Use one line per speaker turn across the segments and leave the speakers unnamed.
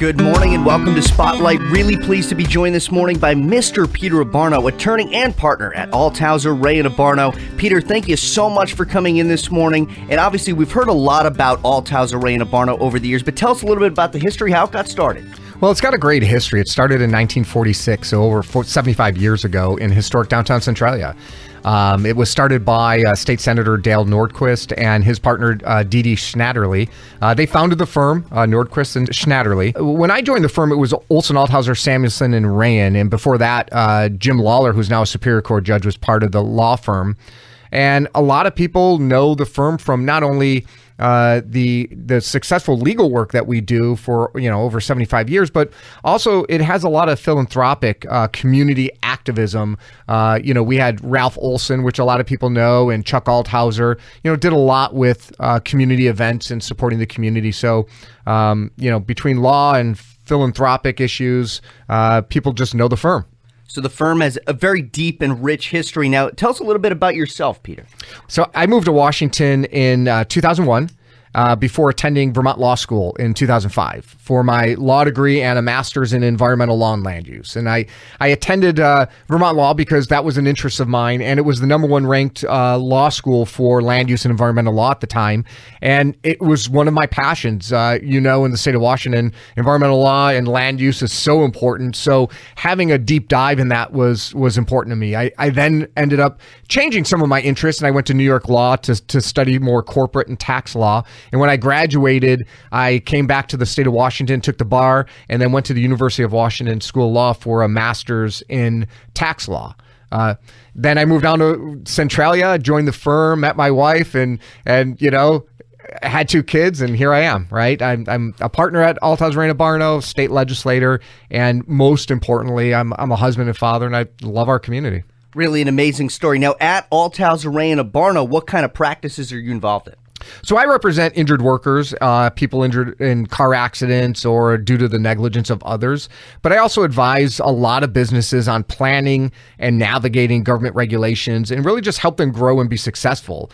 Good morning and welcome to Spotlight. Really pleased to be joined this morning by Mr. Peter Abbarno, attorney and partner at Althauser Rayan Abbarno. Peter, thank you so much for coming in this morning. And obviously, we've heard a lot about Althauser Rayan Abbarno over the years, but tell us a little bit about the history, how it got started.
Well, it's got a great history. It started in 1946, so over 75 years ago in historic downtown Centralia. It was started by State Senator Dale Nordquist and his partner, Dee Dee Schnatterly. They founded the firm, Nordquist and Schnatterly. When I joined the firm, it was Olson, Althauser, Samuelson, and Rayan. And before that, Jim Lawler, who's now a Superior Court judge, was part of the law firm. And a lot of people know the firm from not only the successful legal work that we do for over 75 years, but also it has a lot of philanthropic community activism. We had Ralph Olson, which a lot of people know, and Chuck Althauser. Did a lot with community events and supporting the community. So between law and philanthropic issues, people just know the firm.
So the firm has a very deep and rich history. Now, tell us a little bit about yourself, Peter.
So I moved to Washington in 2001 before attending Vermont Law School in 2005 for my law degree and a master's in environmental law and land use. And I attended Vermont Law because that was an interest of mine, and it was the #1 ranked law school for land use and environmental law at the time. And it was one of my passions. In the state of Washington, environmental law and land use is so important. So having a deep dive in that was important to me. I then ended up changing some of my interests, and I went to New York Law to study more corporate and tax law. And when I graduated, I came back to the state of Washington, took the bar, and then went to the University of Washington School of Law for a master's in tax law. Then I moved down to Centralia, joined the firm, met my wife, and had 2 kids, and here I am, right? I'm a partner at Althauser Rayan Abbarno, state legislator, and most importantly, I'm a husband and father, and I love our community.
Really an amazing story. Now, at Althauser Rayan Abbarno, what kind of practices are you involved in?
So I represent injured workers, people injured in car accidents or due to the negligence of others. But I also advise a lot of businesses on planning and navigating government regulations and really just help them grow and be successful.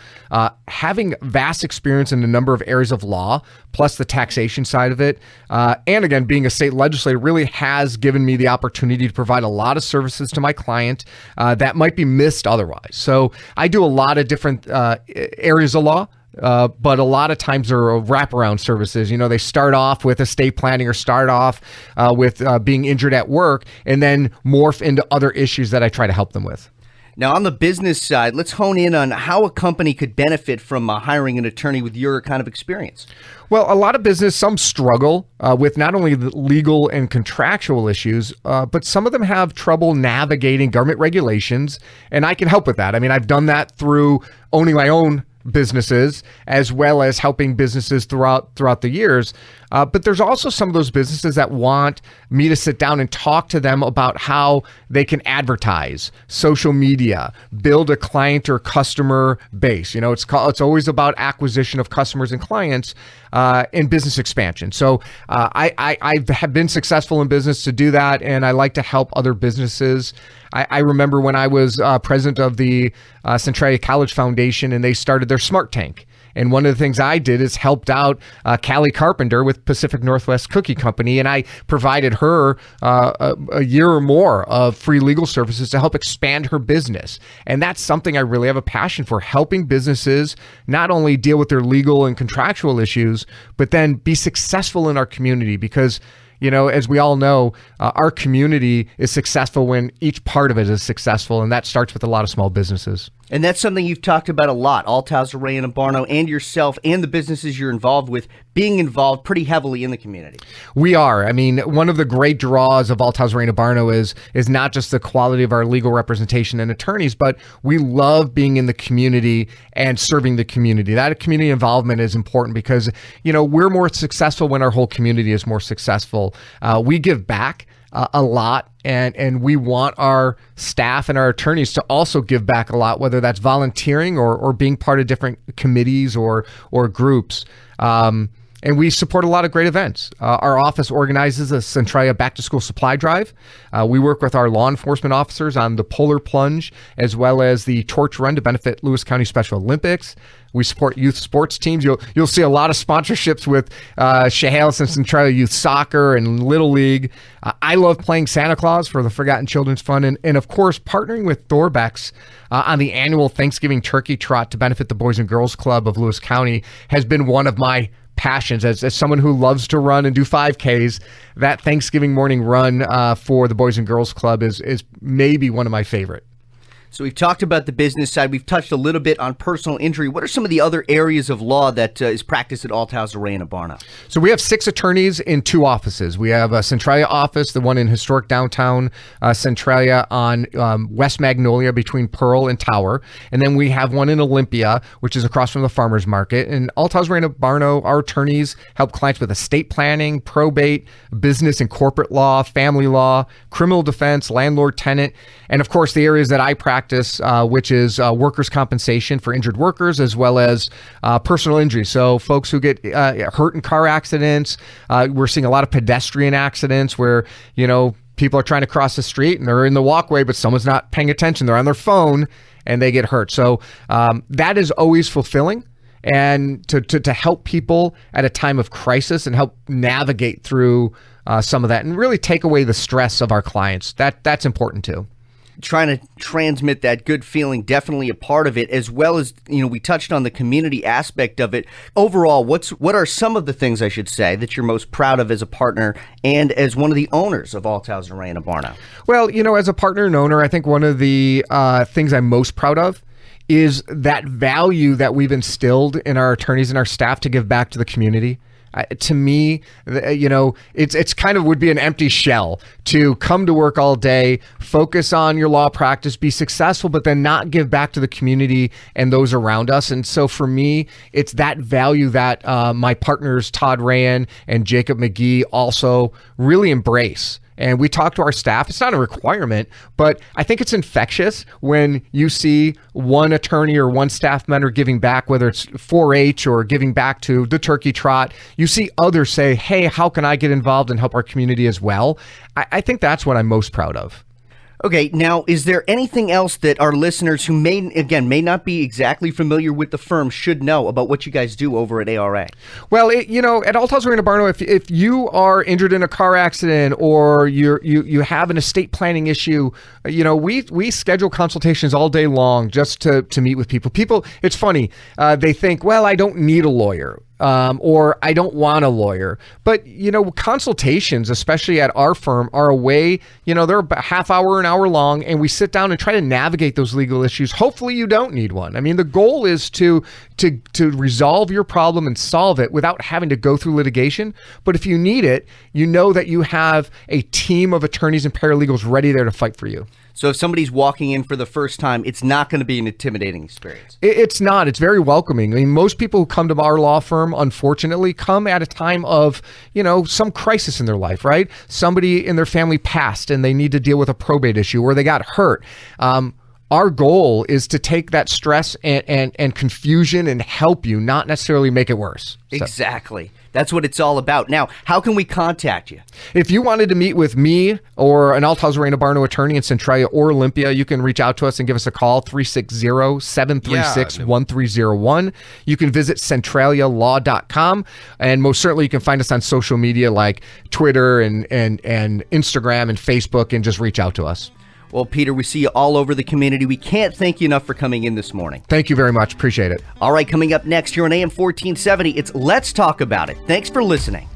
Having vast experience in a number of areas of law, plus the taxation side of it, and again, being a state legislator really has given me the opportunity to provide a lot of services to my client that might be missed otherwise. So I do a lot of different areas of law. But a lot of times there are wraparound services. They start off with estate planning or start off with being injured at work and then morph into other issues that I try to help them with.
Now, on the business side, let's hone in on how a company could benefit from hiring an attorney with your kind of experience.
Well, a lot of business, some struggle with not only the legal and contractual issues, but some of them have trouble navigating government regulations, and I can help with that. I mean, I've done that through owning my own businesses as well as helping businesses throughout the years. But there's also some of those businesses that want me to sit down and talk to them about how they can advertise, social media, build a client or customer base. It's always about acquisition of customers and clients and business expansion. So I have been successful in business to do that, and I like to help other businesses. I remember when I was president of the Centralia College Foundation, and they started their Smart Tank. And one of the things I did is helped out Callie Carpenter with Pacific Northwest Cookie Company, and I provided her a year or more of free legal services to help expand her business. And that's something I really have a passion for, helping businesses not only deal with their legal and contractual issues, but then be successful in our community because as we all know, our community is successful when each part of it is successful, and that starts with a lot of small businesses.
And that's something you've talked about a lot, Althauser Rayan Abbarno and yourself and the businesses you're involved with, being involved pretty heavily in the community.
We are. I mean, one of the great draws of Althauser Rayan Abbarno is not just the quality of our legal representation and attorneys, but we love being in the community and serving the community. That community involvement is important because, we're more successful when our whole community is more successful. We give back a lot, and we want our staff and our attorneys to also give back a lot, whether that's volunteering or being part of different committees or groups. And we support a lot of great events. Our office organizes a Centralia back-to-school supply drive. We work with our law enforcement officers on the Polar Plunge, as well as the Torch Run to benefit Lewis County Special Olympics. We support youth sports teams. You'll see a lot of sponsorships with Chehalis and Centralia Youth Soccer and Little League. I love playing Santa Claus for the Forgotten Children's Fund. And of course, partnering with Thorbeck's on the annual Thanksgiving Turkey Trot to benefit the Boys and Girls Club of Lewis County has been one of my passions. As someone who loves to run and do 5Ks, that Thanksgiving morning run for the Boys and Girls Club is maybe one of my favorite.
So we've talked about the business side. We've touched a little bit on personal injury. What are some of the other areas of law that is practiced at Althauser Rayan Abbarno?
So we have 6 attorneys in 2 offices. We have a Centralia office, the one in historic downtown Centralia on West Magnolia between Pearl and Tower. And then we have one in Olympia, which is across from the farmers market. And Althauser Rayan Abbarno, our attorneys help clients with estate planning, probate, business and corporate law, family law, criminal defense, landlord, tenant, and of course the areas that I practice, which is workers' compensation for injured workers, as well as personal injury. So folks who get hurt in car accidents, we're seeing a lot of pedestrian accidents where, people are trying to cross the street and they're in the walkway, but someone's not paying attention. They're on their phone and they get hurt. So that is always fulfilling. And to help people at a time of crisis and help navigate through some of that and really take away the stress of our clients, that's important too.
Trying to transmit that good feeling, definitely a part of it, as well as, we touched on the community aspect of it. Overall, what are some of the things, I should say, that you're most proud of as a partner and as one of the owners of Althauser Rayan Abbarno?
Well, as a partner and owner, I think one of the things I'm most proud of is that value that we've instilled in our attorneys and our staff to give back to the community. To me, it's kind of would be an empty shell to come to work all day, focus on your law practice, be successful, but then not give back to the community and those around us. And so for me, it's that value that my partners, Todd Rayan and Jacob McGee, also really embrace. And we talk to our staff. It's not a requirement, but I think it's infectious when you see one attorney or one staff member giving back, whether it's 4-H or giving back to the Turkey Trot. You see others say, hey, how can I get involved and help our community as well? I think that's what I'm most proud of.
Okay, now, is there anything else that our listeners who may not be exactly familiar with the firm should know about what you guys do over at ARA?
Well, at Althauser Rayan Abbarno, if you are injured in a car accident or you have an estate planning issue, we schedule consultations all day long just to meet with people. People, it's funny, they think, well, I don't need a lawyer. Or I don't want a lawyer. But, consultations, especially at our firm, are a way, they're about half hour, an hour long, and we sit down and try to navigate those legal issues. Hopefully you don't need one. I mean, the goal is to resolve your problem and solve it without having to go through litigation. But if you need it, you know that you have a team of attorneys and paralegals ready there to fight for you.
So if somebody's walking in for the first time, it's not going to be an intimidating experience.
It's not. It's very welcoming. I mean, most people who come to our law firm, unfortunately, come at a time of, some crisis in their life, right? Somebody in their family passed and they need to deal with a probate issue or they got hurt. Our goal is to take that stress and confusion and help you, not necessarily make it worse.
Exactly. That's what it's all about. Now, how can we contact you?
If you wanted to meet with me or an Althauser Rayan Abbarno attorney in Centralia or Olympia, you can reach out to us and give us a call, 360-736-1301. You can visit centralialaw.com, and most certainly you can find us on social media like Twitter and Instagram and Facebook, and just reach out to us.
Well, Peter, we see you all over the community. We can't thank you enough for coming in this morning.
Thank you very much. Appreciate it.
All right, coming up next here on AM 1470, it's Let's Talk About It. Thanks for listening.